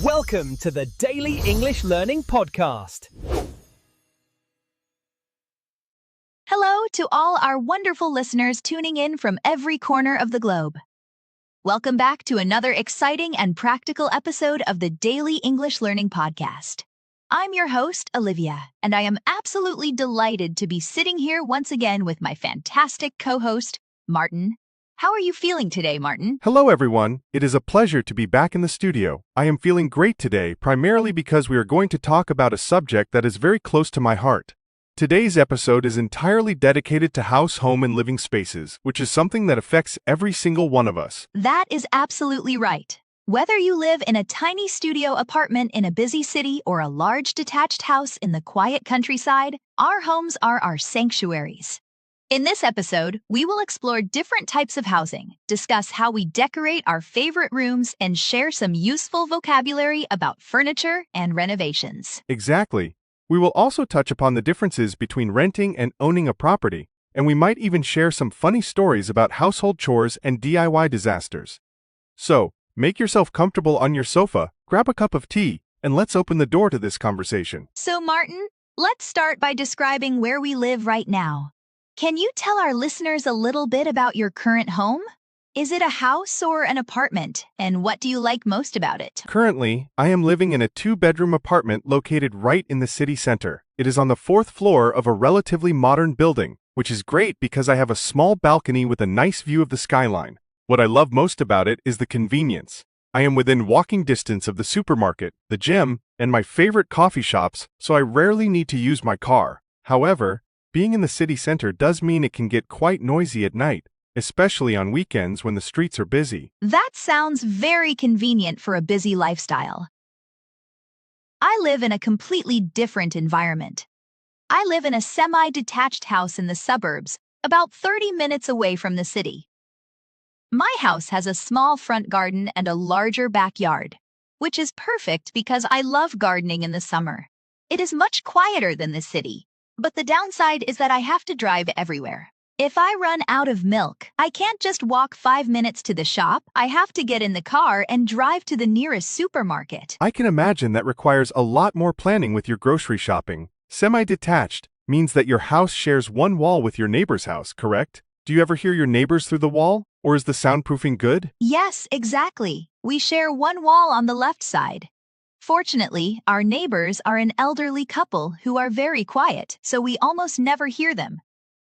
Welcome to the Daily English Learning Podcast. Hello to all our wonderful listeners tuning in from every corner of the globe. Welcome back to another exciting and practical episode of the Daily English Learning Podcast. I'm your host, Olivia, and I am absolutely delighted to be sitting here once again with my fantastic co-host, Martin. How are you feeling today, Martin? Hello, everyone. It is a pleasure to be back in the studio. I am feeling great today, primarily because we are going to talk about a subject that is very close to my heart. Today's episode is entirely dedicated to house, home, and living spaces, which is something that affects every single one of us. That is absolutely right. Whether you live in a tiny studio apartment in a busy city or a large detached house in the quiet countryside, our homes are our sanctuaries. In this episode, we will explore different types of housing, discuss how we decorate our favorite rooms, and share some useful vocabulary about furniture and renovations. Exactly. We will also touch upon the differences between renting and owning a property, and we might even share some funny stories about household chores and DIY disasters. So, make yourself comfortable on your sofa, grab a cup of tea, and let's open the door to this conversation. So, Martin, let's start by describing where we live right now. Can you tell our listeners a little bit about your current home? Is it a house or an apartment, and what do you like most about it? Currently, I am living in a two-bedroom apartment located right in the city center. It is on the 4th floor of a relatively modern building, which is great because I have a small balcony with a nice view of the skyline. What I love most about it is the convenience. I am within walking distance of the supermarket, the gym, and my favorite coffee shops, so I rarely need to use my car. However, being in the city center does mean it can get quite noisy at night, especially on weekends when the streets are busy. That sounds very convenient for a busy lifestyle. I live in a completely different environment. I live in a semi-detached house in the suburbs, about 30 minutes away from the city. My house has a small front garden and a larger backyard, which is perfect because I love gardening in the summer. It is much quieter than the city, but the downside is that I have to drive everywhere. If I run out of milk, I can't just walk 5 minutes to the shop. I have to get in the car and drive to the nearest supermarket. I can imagine that requires a lot more planning with your grocery shopping. Semi-detached means that your house shares one wall with your neighbor's house, correct? Do you ever hear your neighbors through the wall? Or is the soundproofing good? Yes, exactly. We share one wall on the left side. Fortunately, our neighbors are an elderly couple who are very quiet, so we almost never hear them.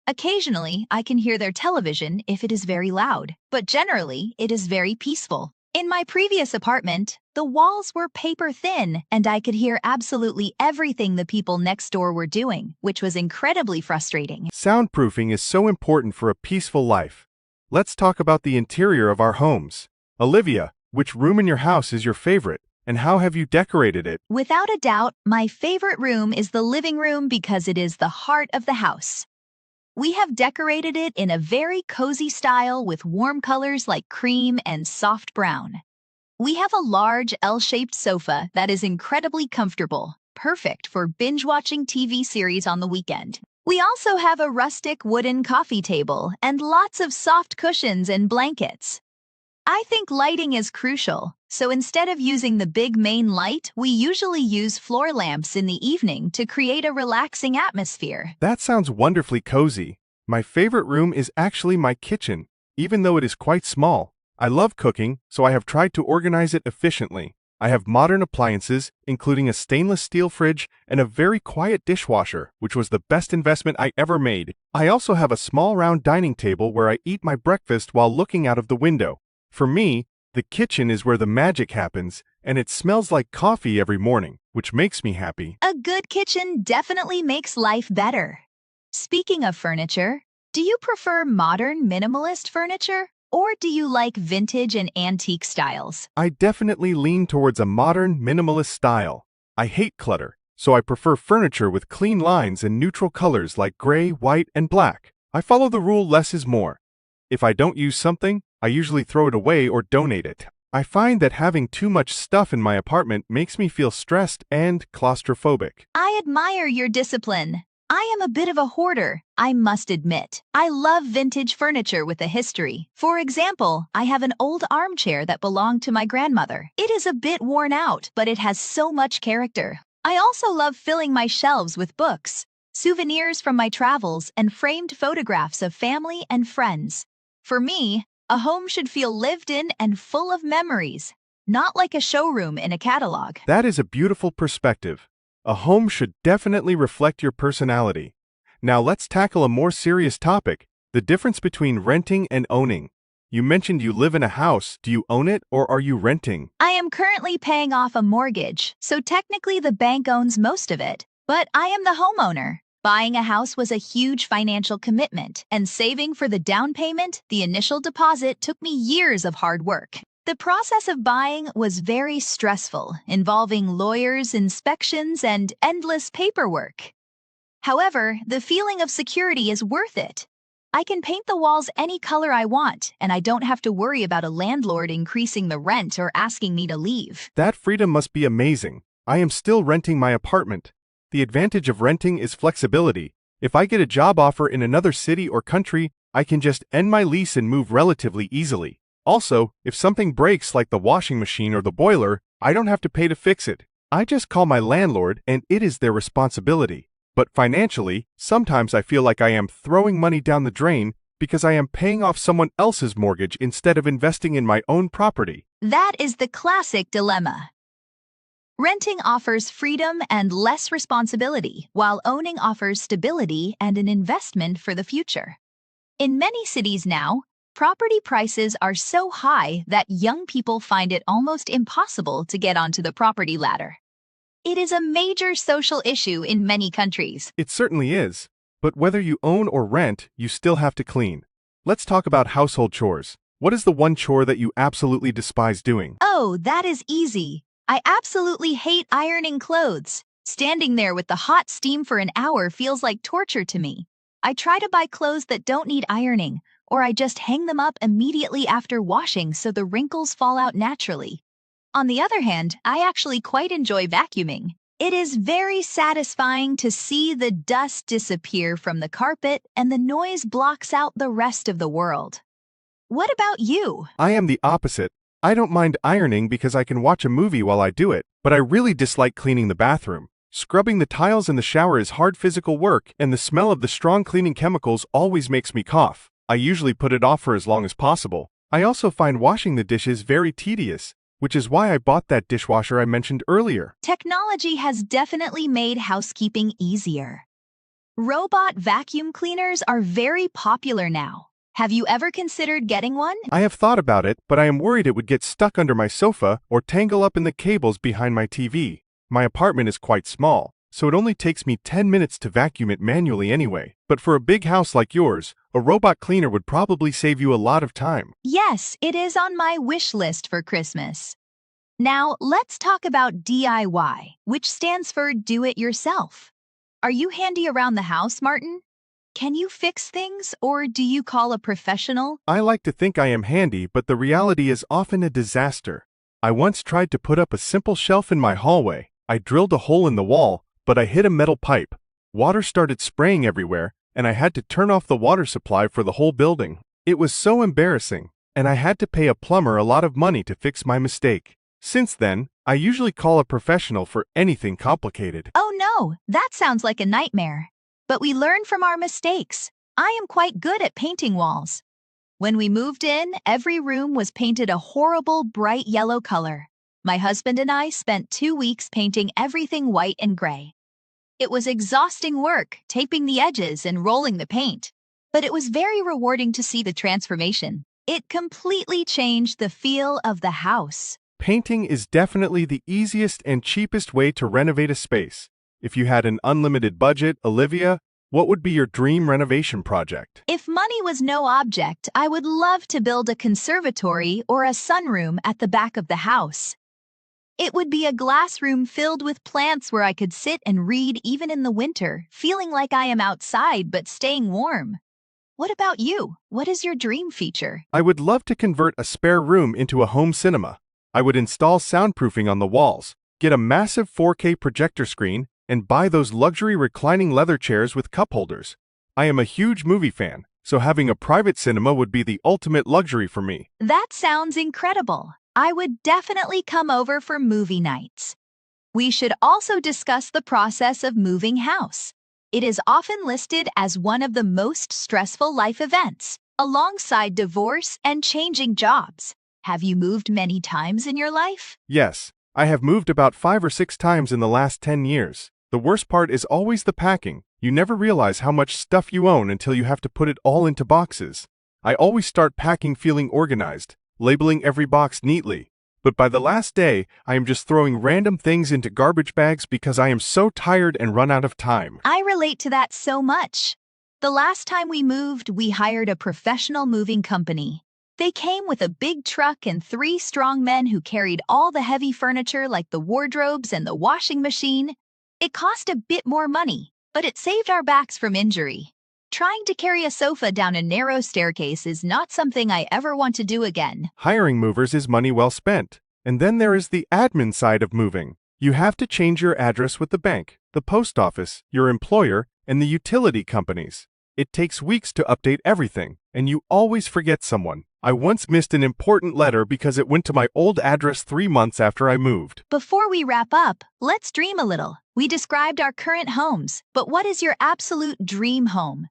Occasionally, I can hear their television if it is very loud, but generally, it is very peaceful. In my previous apartment, the walls were paper thin, and I could hear absolutely everything the people next door were doing, which was incredibly frustrating. Soundproofing is so important for a peaceful life. Let's talk about the interior of our homes. Olivia, which room in your house is your favorite, and how have you decorated it? Without a doubt, my favorite room is the living room because it is the heart of the house. We have decorated it in a very cozy style with warm colors like cream and soft brown. We have a large L-shaped sofa that is incredibly comfortable, perfect for binge-watching TV series on the weekend. We also have a rustic wooden coffee table and lots of soft cushions and blankets. I think lighting is crucial, so instead of using the big main light, we usually use floor lamps in the evening to create a relaxing atmosphere. That sounds wonderfully cozy. My favorite room is actually my kitchen, even though it is quite small. I love cooking, so I have tried to organize it efficiently. I have modern appliances, including a stainless steel fridge and a very quiet dishwasher, which was the best investment I ever made. I also have a small round dining table where I eat my breakfast while looking out of the window. For me, the kitchen is where the magic happens, and it smells like coffee every morning, which makes me happy. A good kitchen definitely makes life better. Speaking of furniture, do you prefer modern minimalist furniture, or do you like vintage and antique styles? I definitely lean towards a modern, minimalist style. I hate clutter, so I prefer furniture with clean lines and neutral colors like gray, white, and black. I follow the rule less is more. If I don't use something, I usually throw it away or donate it. I find that having too much stuff in my apartment makes me feel stressed and claustrophobic. I admire your discipline. I am a bit of a hoarder, I must admit. I love vintage furniture with a history. For example, I have an old armchair that belonged to my grandmother. It is a bit worn out, but it has so much character. I also love filling my shelves with books, souvenirs from my travels, and framed photographs of family and friends. For me, a home should feel lived in and full of memories, not like a showroom in a catalog. That is a beautiful perspective. A home should definitely reflect your personality. Now let's tackle a more serious topic, the difference between renting and owning. You mentioned you live in a house. Do you own it or are you renting? I am currently paying off a mortgage, so technically the bank owns most of it. But I am the homeowner. Buying a house was a huge financial commitment, and saving for the down payment, the initial deposit, took me years of hard work. The process of buying was very stressful, involving lawyers, inspections, and endless paperwork. However, the feeling of security is worth it. I can paint the walls any color I want, and I don't have to worry about a landlord increasing the rent or asking me to leave. That freedom must be amazing. I am still renting my apartment. The advantage of renting is flexibility. If I get a job offer in another city or country, I can just end my lease and move relatively easily. Also, if something breaks like the washing machine or the boiler, I don't have to pay to fix it. I just call my landlord and it is their responsibility. But financially, sometimes I feel like I am throwing money down the drain because I am paying off someone else's mortgage instead of investing in my own property. That is the classic dilemma. Renting offers freedom and less responsibility, while owning offers stability and an investment for the future. In many cities now, property prices are so high that young people find it almost impossible to get onto the property ladder. It is a major social issue in many countries. It certainly is. But whether you own or rent, you still have to clean. Let's talk about household chores. What is the one chore that you absolutely despise doing? Oh, that is easy. I absolutely hate ironing clothes. Standing there with the hot steam for an hour feels like torture to me. I try to buy clothes that don't need ironing, or I just hang them up immediately after washing so the wrinkles fall out naturally. On the other hand, I actually quite enjoy vacuuming. It is very satisfying to see the dust disappear from the carpet and the noise blocks out the rest of the world. What about you? I am the opposite. I don't mind ironing because I can watch a movie while I do it, but I really dislike cleaning the bathroom. Scrubbing the tiles in the shower is hard physical work, and the smell of the strong cleaning chemicals always makes me cough. I usually put it off for as long as possible. I also find washing the dishes very tedious, which is why I bought that dishwasher I mentioned earlier. Technology has definitely made housekeeping easier. Robot vacuum cleaners are very popular now. Have you ever considered getting one? I have thought about it, but I am worried it would get stuck under my sofa or tangle up in the cables behind my TV. My apartment is quite small, so it only takes me 10 minutes to vacuum it manually anyway. But for a big house like yours, a robot cleaner would probably save you a lot of time. Yes, it is on my wish list for Christmas. Now, let's talk about DIY, which stands for Do It Yourself. Are you handy around the house, Martin? Can you fix things, or do you call a professional? I like to think I am handy, but the reality is often a disaster. I once tried to put up a simple shelf in my hallway. I drilled a hole in the wall, but I hit a metal pipe. Water started spraying everywhere, and I had to turn off the water supply for the whole building. It was so embarrassing, and I had to pay a plumber a lot of money to fix my mistake. Since then, I usually call a professional for anything complicated. Oh no, that sounds like a nightmare. But we learn from our mistakes. I am quite good at painting walls. When we moved in, every room was painted a horrible bright yellow color. My husband and I spent 2 weeks painting everything white and gray. It was exhausting work, taping the edges and rolling the paint. But it was very rewarding to see the transformation. It completely changed the feel of the house. Painting is definitely the easiest and cheapest way to renovate a space. If you had an unlimited budget, Olivia, what would be your dream renovation project? If money was no object, I would love to build a conservatory or a sunroom at the back of the house. It would be a glass room filled with plants where I could sit and read even in the winter, feeling like I am outside but staying warm. What about you? What is your dream feature? I would love to convert a spare room into a home cinema. I would install soundproofing on the walls, get a massive 4K projector screen, and buy those luxury reclining leather chairs with cup holders. I am a huge movie fan, so having a private cinema would be the ultimate luxury for me. That sounds incredible. I would definitely come over for movie nights. We should also discuss the process of moving house. It is often listed as one of the most stressful life events, alongside divorce and changing jobs. Have you moved many times in your life? Yes, I have moved about 5 or 6 times in the last 10 years. The worst part is always the packing. You never realize how much stuff you own until you have to put it all into boxes. I always start packing feeling organized, labeling every box neatly. But by the last day, I am just throwing random things into garbage bags because I am so tired and run out of time. I relate to that so much. The last time we moved, we hired a professional moving company. They came with a big truck and 3 strong men who carried all the heavy furniture like the wardrobes and the washing machine. It cost a bit more money, but it saved our backs from injury. Trying to carry a sofa down a narrow staircase is not something I ever want to do again. Hiring movers is money well spent. And then there is the admin side of moving. You have to change your address with the bank, the post office, your employer, and the utility companies. It takes weeks to update everything, and you always forget someone. I once missed an important letter because it went to my old address 3 months after I moved. Before we wrap up, let's dream a little. We described our current homes, but what is your absolute dream home?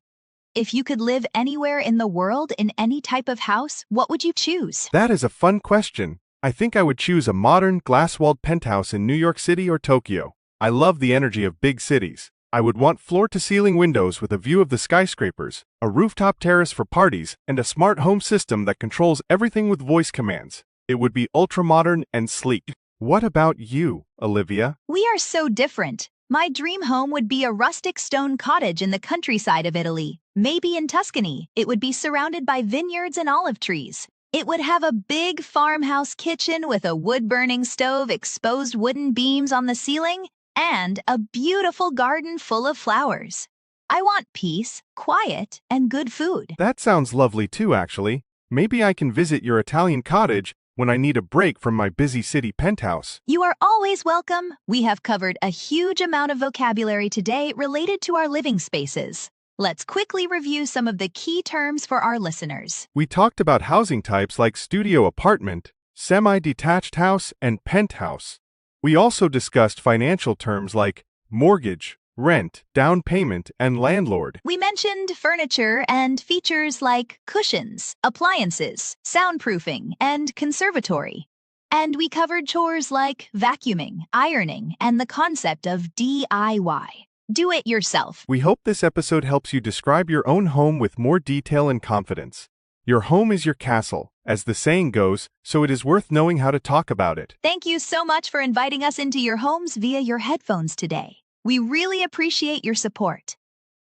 If you could live anywhere in the world in any type of house, what would you choose? That is a fun question. I think I would choose a modern, glass-walled penthouse in New York City or Tokyo. I love the energy of big cities. I would want floor-to-ceiling windows with a view of the skyscrapers, a rooftop terrace for parties, and a smart home system that controls everything with voice commands. It would be ultra-modern and sleek. What about you, Olivia? We are so different. My dream home would be a rustic stone cottage in the countryside of Italy, maybe in Tuscany. It would be surrounded by vineyards and olive trees. It would have a big farmhouse kitchen with a wood-burning stove, exposed wooden beams on the ceiling, and a beautiful garden full of flowers. I want peace, quiet, and good food. That sounds lovely too, actually. Maybe I can visit your Italian cottage when I need a break from my busy city penthouse. You are always welcome. We have covered a huge amount of vocabulary today related to our living spaces. Let's quickly review some of the key terms for our listeners. We talked about housing types like studio apartment, semi-detached house, and penthouse. We also discussed financial terms like mortgage, rent, down payment, and landlord. We mentioned furniture and features like cushions, appliances, soundproofing, and conservatory. And we covered chores like vacuuming, ironing, and the concept of DIY. Do it yourself. We hope this episode helps you describe your own home with more detail and confidence. Your home is your castle, as the saying goes, so it is worth knowing how to talk about it. Thank you so much for inviting us into your homes via your headphones today. We really appreciate your support.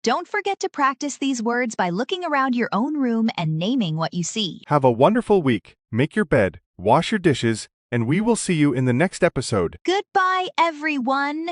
Don't forget to practice these words by looking around your own room and naming what you see. Have a wonderful week, make your bed, wash your dishes, and we will see you in the next episode. Goodbye, everyone.